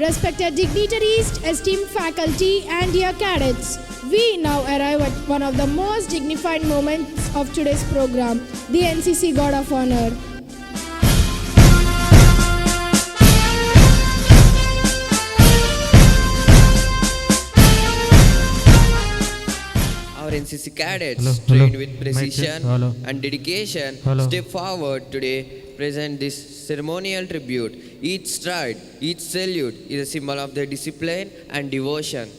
Respected dignitaries, esteemed faculty, and dear cadets, we now arrive at one of the most dignified moments of today's program, the NCC Guard of Honor. Our NCC cadets, trained with precision and dedication, step forward today, present this ceremonial tribute. Each stride, each salute is a symbol of their discipline and devotion.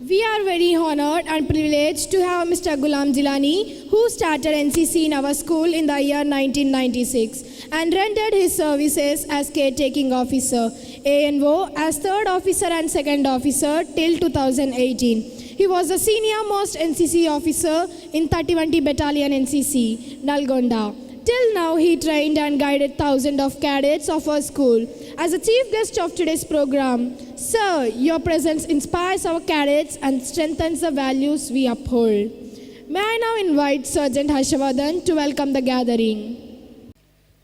We are very honored and privileged to have Mr. Ghulam Jilani, who started NCC in our school in the year 1996 and rendered his services as caretaking officer, ANO as third officer and second officer till 2018. He was the senior most NCC officer in 30 Battalion NCC, Nalgonda. Till now, he trained and guided thousands of cadets of our school. As a chief guest of today's program, sir, your presence inspires our cadets and strengthens the values we uphold. May I now invite Sergeant Harshavardhan to welcome the gathering.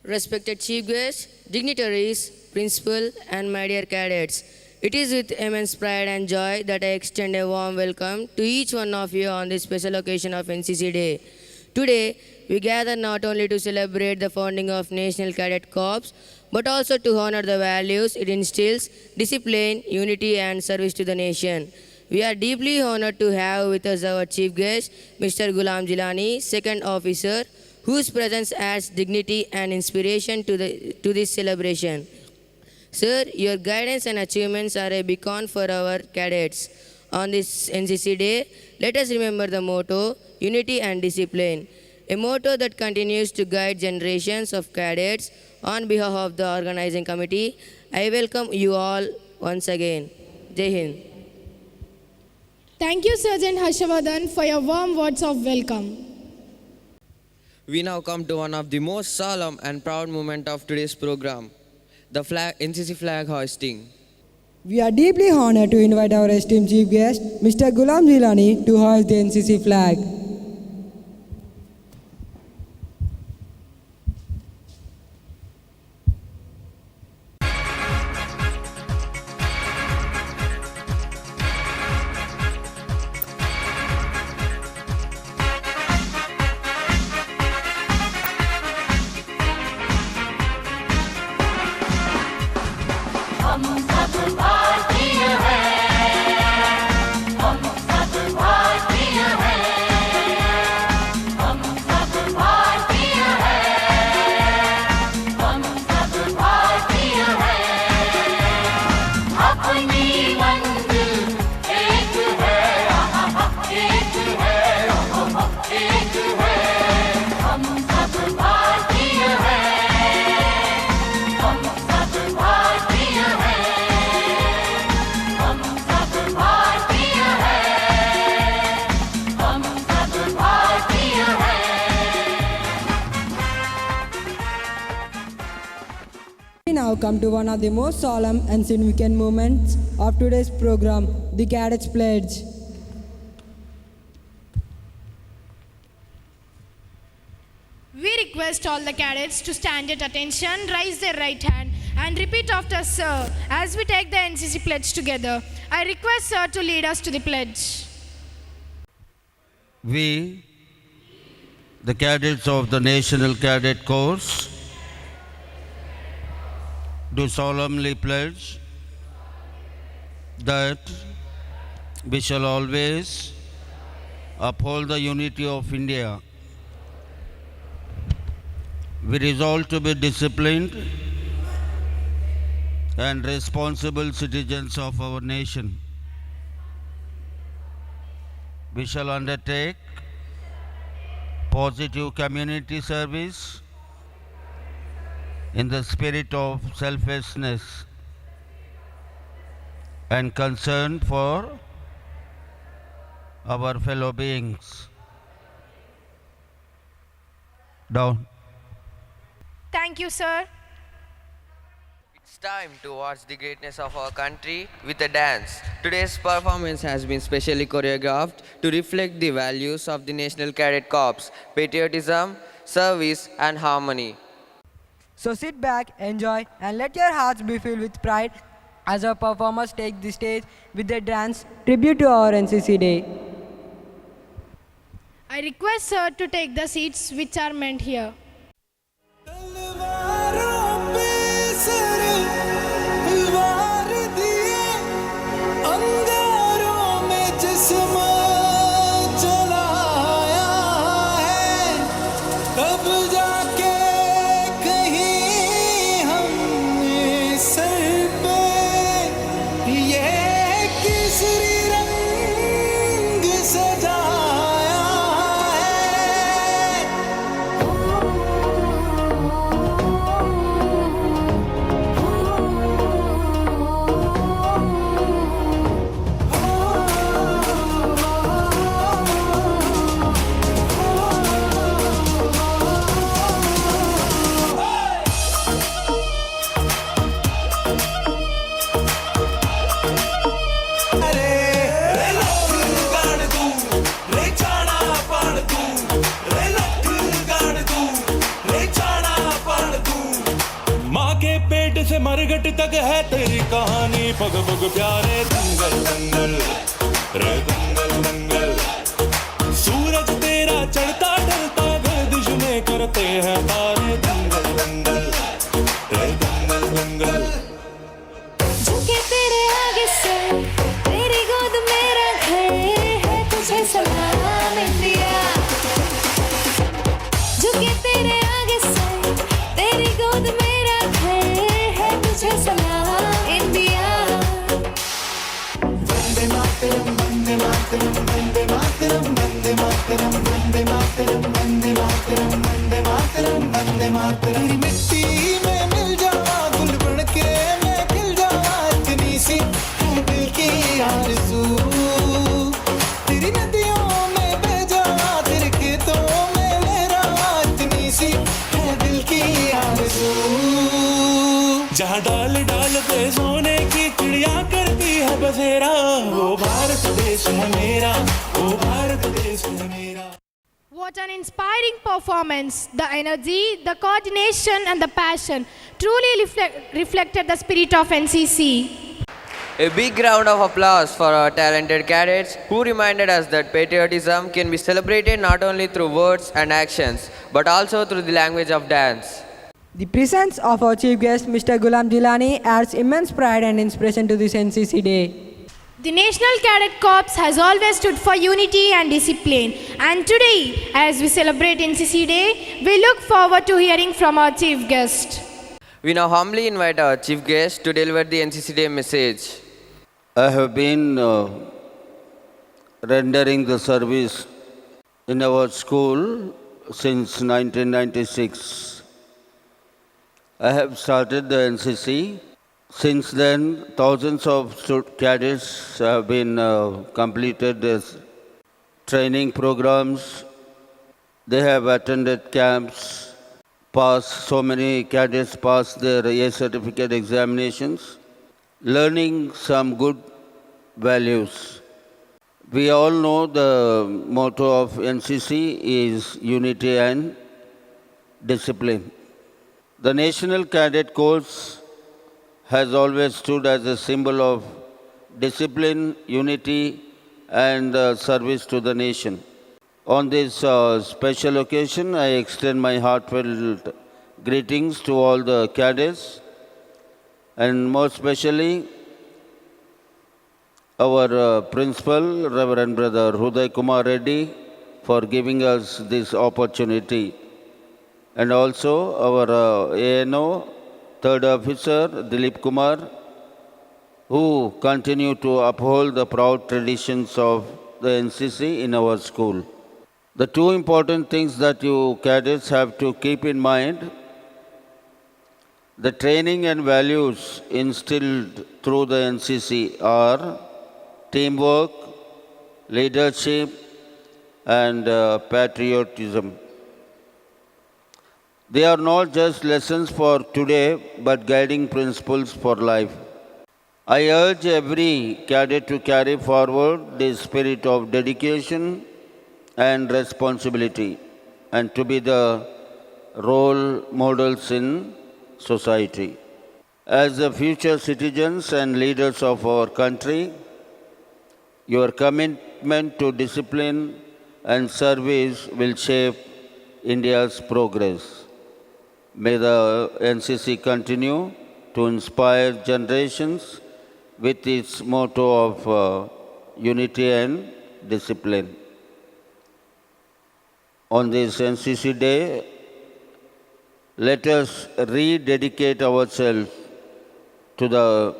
Respected chief guests, dignitaries, principal, and my dear cadets, it is with immense pride and joy that I extend a warm welcome to each one of you on this special occasion of NCC Day. Today, we gather not only to celebrate the founding of National Cadet Corps, but also to honor the values it instills, discipline, unity, and service to the nation. We are deeply honored to have with us our chief guest, Mr. Ghulam Jilani, second officer, whose presence adds dignity and inspiration to this celebration. Sir, your guidance and achievements are a beacon for our cadets. On this NCC Day, let us remember the motto, unity and discipline, a motto that continues to guide generations of cadets. On behalf of the organizing committee, I welcome you all once again. Jai Hind. Thank you, Sergeant Harshavardhan, for your warm words of welcome. We now come to one of the most solemn and proud moments of today's program, the NCC flag hoisting. We are deeply honored to invite our esteemed chief guest, Mr. Ghulam Jilani, to hoist the NCC flag. We now come to one of the most solemn and significant moments of today's program, the Cadets Pledge. We request all the cadets to stand at attention, raise their right hand, and repeat after Sir as we take the NCC pledge together. I request Sir to lead us to the pledge. We, the cadets of the National Cadet Corps, do solemnly pledge that we shall always uphold the unity of India. We resolve to be disciplined and responsible citizens of our nation. We shall undertake positive community service in the spirit of selflessness and concern for our fellow beings. Down. Thank you, Sir. It's time to watch the greatness of our country with a dance. Today's performance has been specially choreographed to reflect the values of the National Cadet Corps: patriotism, service, and harmony. So sit back, enjoy, and let your hearts be filled with pride as our performers take the stage with their dance tribute to our NCC Day. I request sir to take the seats which are meant here. तलवारों पे sir वार दिए अंगारों में जिस्म चलाया है तब जाके कहीं हमने सर पे ये केसरी रंग सजाया है माँ के पेट से मरघट तक है तेरी कहानी पग पग प्यारे दंगल दंगल रे दंगल दंगल सूरज तेरा चढ़ता ढलता गर्दिश में करते हैं तारे दंगल दंगल रे दंगल दंगल झुके तेरे आगे से तेरी गोद मेरा घर है तुझे सलाम इंडिया झुके तेरे आगे से तेरी गोद मेरा घर है तुझे सलाम इंडिया वंदे मातरम वंदे मातरम वंदे मातरम वंदे मातरम वंदे मातरम वंदे मातरम वंदे मातरम वंदे मातरम तेरी मिट्टी में मिल जावा गुल बन के मैं खिल जावा इतनी सी है दिल की आरज़ू तेरी नदियों में बह जावा तेरे खेतों में लहरावा इतनी सी है दिल की आरज़ू जहाँ डाल डाल पे सोने की चिड़िया करती है बसेरा वो भारत देश है मेरा वो भारत देश है मेरा What an inspiring performance! The energy, the coordination, and the passion truly reflected the spirit of NCC. A big round of applause for our talented cadets who reminded us that patriotism can be celebrated not only through words and actions but also through the language of dance. The presence of our chief guest, Mr. Gulam Jilani, adds immense pride and inspiration to this NCC Day. The National Cadet Corps has always stood for unity and discipline, and today, as we celebrate NCC Day, we look forward to hearing from our chief guest. We now humbly invite our chief guest to deliver the NCC Day message. I have been rendering the service in our school since 1996. I have started the NCC. Since then, thousands of cadets have been completed as training programs. They have attended camps, so many cadets passed their A certificate examinations, learning some good values. We all know the motto of NCC is unity and discipline. The National Cadet Corps has always stood as a symbol of discipline, unity, and service to the nation. On this special occasion, I extend my heartfelt greetings to all the cadets, and more especially our principal, Reverend Brother Uday Kumar Reddy, for giving us this opportunity, and also our ANO, Third Officer Dilip Kumar, who continue to uphold the proud traditions of the NCC in our school. The two important things that you cadets have to keep in mind: the training and values instilled through the NCC are teamwork, leadership, and patriotism. They are not just lessons for today, but guiding principles for life. I urge every cadet to carry forward this spirit of dedication and responsibility, and to be the role models in society. As the future citizens and leaders of our country, your commitment to discipline and service will shape India's progress. May the NCC continue to inspire generations with its motto of unity and discipline. On this NCC Day, let us rededicate ourselves to the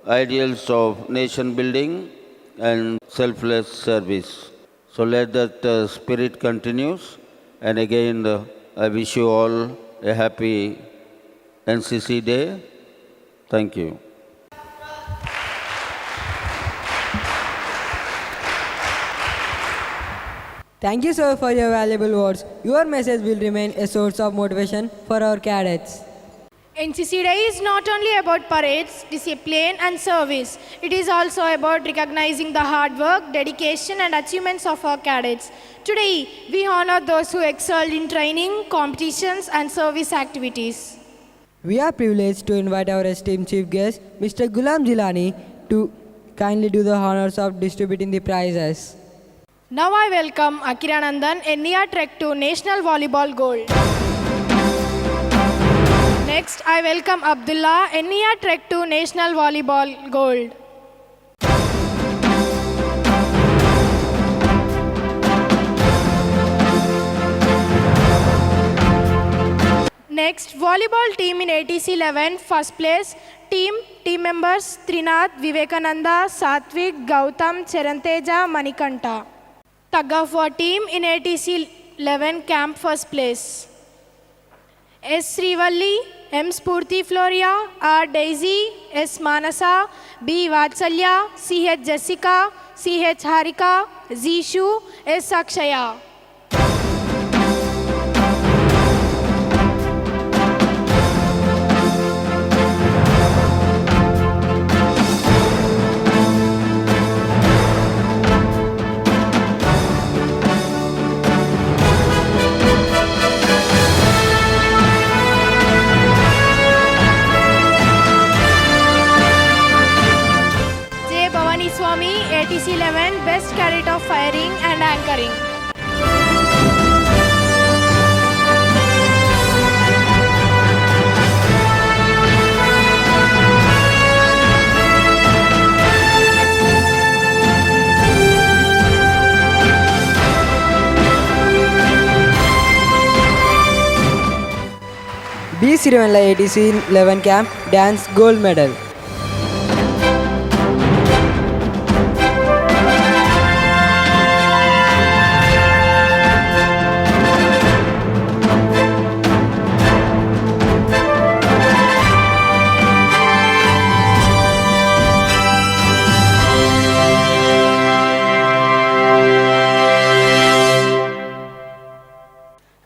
ideals of nation building and selfless service. So let that spirit continues. And again, I wish you all a happy NCC Day. Thank you. Thank you, sir, for your valuable words. Your message will remain a source of motivation for our cadets. NCC Day is not only about parades, discipline and service. It is also about recognizing the hard work, dedication and achievements of our cadets. Today, we honor those who excelled in training, competitions and service activities. We are privileged to invite our esteemed chief guest, Mr. Gulam Jilani, to kindly do the honors of distributing the prizes. Now I welcome Akiranandan, NER Trek to National Volleyball Gold. Next, I welcome Abdullah, NER Trek to National Volleyball Gold. Next, volleyball team in ATC 11, first place. Team members Trinath, Vivekananda, Satvik, Gautam, Charanteja, Manikanta. Tug of war team in ATC 11 camp, first place. S. Srivalli, M. Spurti Floria, R. Daisy, S. Manasa, B. Vatsalya, C. H. Jessica, C. H. Harika, Z. Shu, S. Akshaya. Swami, ATC 11, Best Cadet of Firing and Anchoring. B. Sirivella ATC 11 camp, dance gold medal.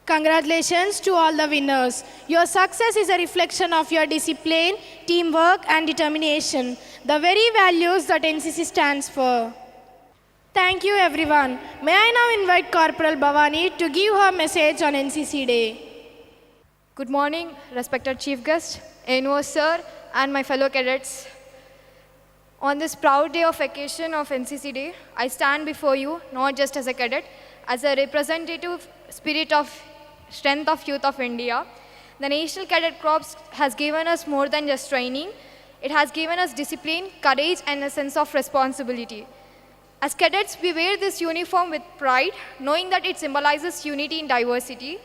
Congratulations to all the winners. Your success is a reflection of your discipline, teamwork and determination, the very values that NCC stands for. Thank you everyone. May I now invite Corporal Bhavani to give her message on NCC Day. Good morning, respected Chief Guest, NO Sir and my fellow cadets. On this proud day of occasion of NCC Day, I stand before you not just as a cadet, as a representative spirit of strength of youth of India. The National Cadet Corps has given us more than just training. It has given us discipline, courage and a sense of responsibility. As cadets, we wear this uniform with pride, knowing that it symbolizes unity in diversity.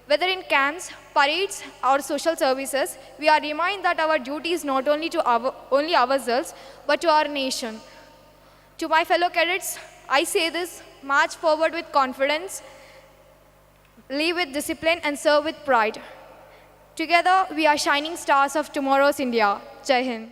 Whether in camps, parades or social services, we are reminded that our duty is not only to only ourselves, but to our nation. To my fellow cadets, I say this: march forward with confidence, live with discipline and serve with pride. Together, we are shining stars of tomorrow's India. Jai Hind.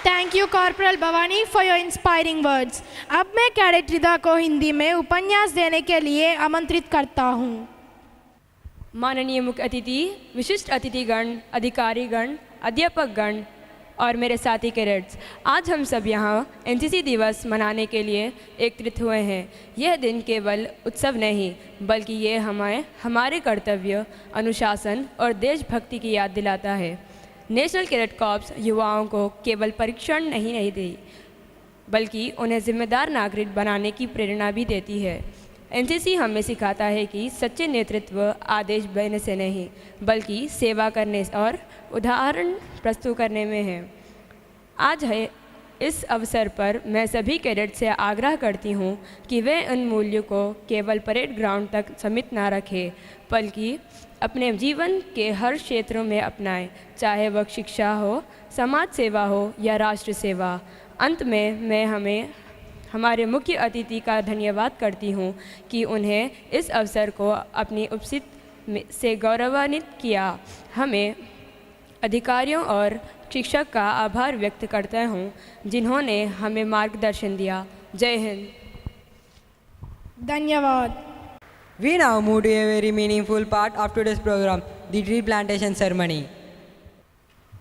Thank you corporal Bhavani for your inspiring words. अब मैं cadet रिदा को हिंदी में उपन्यास देने के लिए आमंत्रित करता हूँ. माननीय मुख्य अतिथि, विशिष्ट अतिथिगण, अधिकारीगण, अध्यापकगण, और मेरे साथी कैडेट्स, आज हम सब यहाँ एनसीसी दिवस मनाने के लिए एकत्रित हुए हैं। यह दिन केवल उत्सव नहीं, बल्कि ये हमारे कर्तव्य, अनुशासन और देशभक्ति की याद दिलाता है। नेशनल कैडेट कॉर्प्स युवाओं को केवल परीक्षण नहीं दी, बल्कि उन्हें जिम्मेदार नागरिक बनाने की प्रेरणा भी देती है। एनसीसी हमें सिखाता है कि सच्चे नेतृत्व आदेश देने से नहीं, बल्कि सेवा करने और उदाहरण प्रस्तुत करने में है। आज है इस अवसर पर मैं सभी कैडेट से आग्रह करती हूँ कि वे उन मूल्यों को केवल परेड ग्राउंड तक सीमित ना रखें, बल्कि अपने जीवन के हर क्षेत्रों में अपनाएं, चाहे वह शिक्षा हो, समाज सेवा हो या राष्ट्र सेवा। अंत में मैं हमारे मुख्य अतिथि का धन्यवाद करती हूँ कि उन्हें इस अवसर को अपनी उपस्थिति से गौरवान्वित किया। हमें अधिकारियों और शिक्षक का आभार व्यक्त करता हूँ जिन्होंने हमें मार्गदर्शन दिया। जय हिंद। धन्यवाद। We now move to a very meaningful part of today's program, the tree plantation ceremony.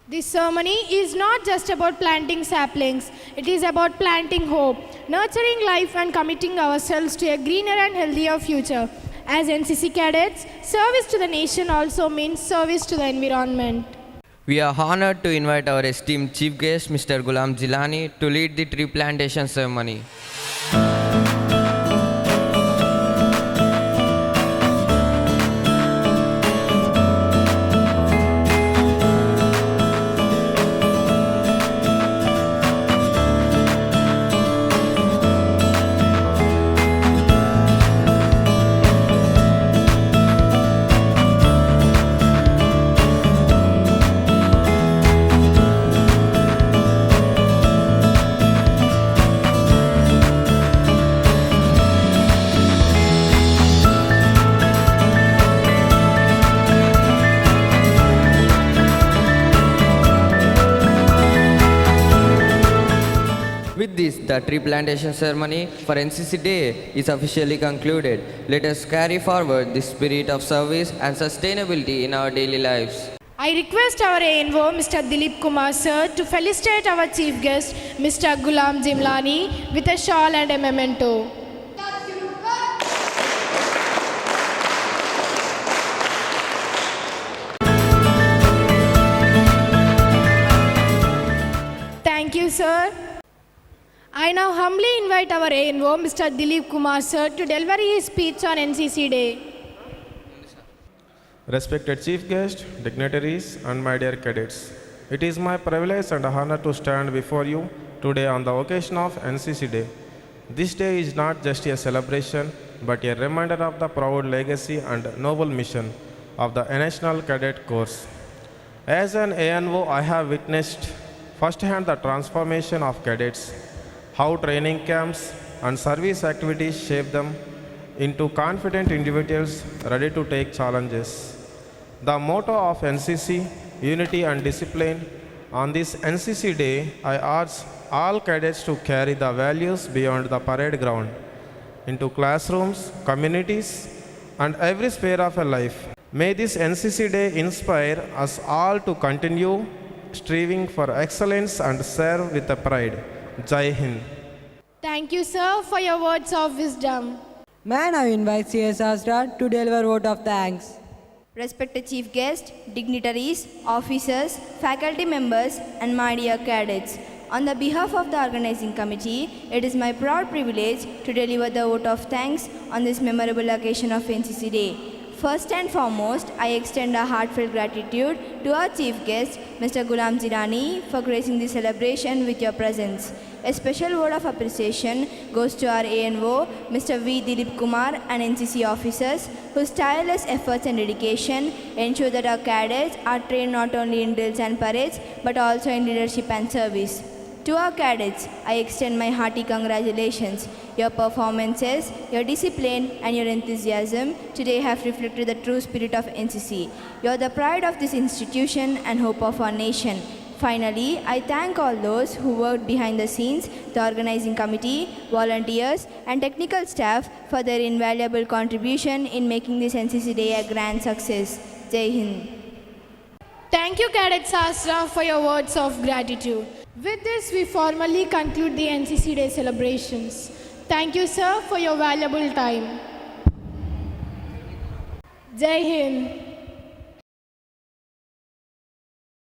This ceremony is not just about planting saplings, it is about planting hope, nurturing life and committing ourselves to a greener and healthier future. As NCC cadets, service to the nation also means service to the environment. We are honored to invite our esteemed chief guest, Mr. Ghulam Jilani, to lead the tree plantation ceremony. With this, the tree plantation ceremony for NCC Day is officially concluded. Let us carry forward the spirit of service and sustainability in our daily lives. I request our ANO, Mr. Dilip Kumar sir, to felicitate our chief guest, Mr. Ghulam Jilani, with a shawl and a memento. Thank you, sir. I now humbly invite our ANO, Mr. Dilip Kumar sir, to deliver his speech on NCC Day. Respected chief guest, dignitaries, and my dear cadets, it is my privilege and honor to stand before you today on the occasion of NCC Day. This day is not just a celebration, but a reminder of the proud legacy and noble mission of the National Cadet Corps. As an ANO, I have witnessed firsthand the transformation of cadets, how training camps and service activities shape them into confident individuals ready to take challenges. The motto of NCC, unity and discipline. On this NCC Day, I urge all cadets to carry the values beyond the parade ground into classrooms, communities, and every sphere of a life. May this NCC Day inspire us all to continue striving for excellence and serve with a pride. Jai Hind. Thank you, sir, for your words of wisdom. May I now invite CS Asra to deliver vote of thanks. Respected chief guest, dignitaries, officers, faculty members, and my dear cadets. On the behalf of the organizing committee, it is my proud privilege to deliver the vote of thanks on this memorable occasion of NCC Day. First and foremost, I extend a heartfelt gratitude to our chief guest, Mr. Ghulam Jilani, for gracing the celebration with your presence. A special word of appreciation goes to our ANO, Mr. V. Dilip Kumar, and NCC officers whose tireless efforts and dedication ensure that our cadets are trained not only in drills and parades but also in leadership and service. To our cadets, I extend my hearty congratulations. Your performances, your discipline, and your enthusiasm today have reflected the true spirit of NCC. You are the pride of this institution and hope of our nation. Finally, I thank all those who worked behind the scenes, the organizing committee, volunteers, and technical staff for their invaluable contribution in making this NCC Day a grand success. Jai Hind. Thank you, Cadet Sastra, for your words of gratitude. With this, we formally conclude the NCC Day celebrations. Thank you, sir, for your valuable time. Jai Hind.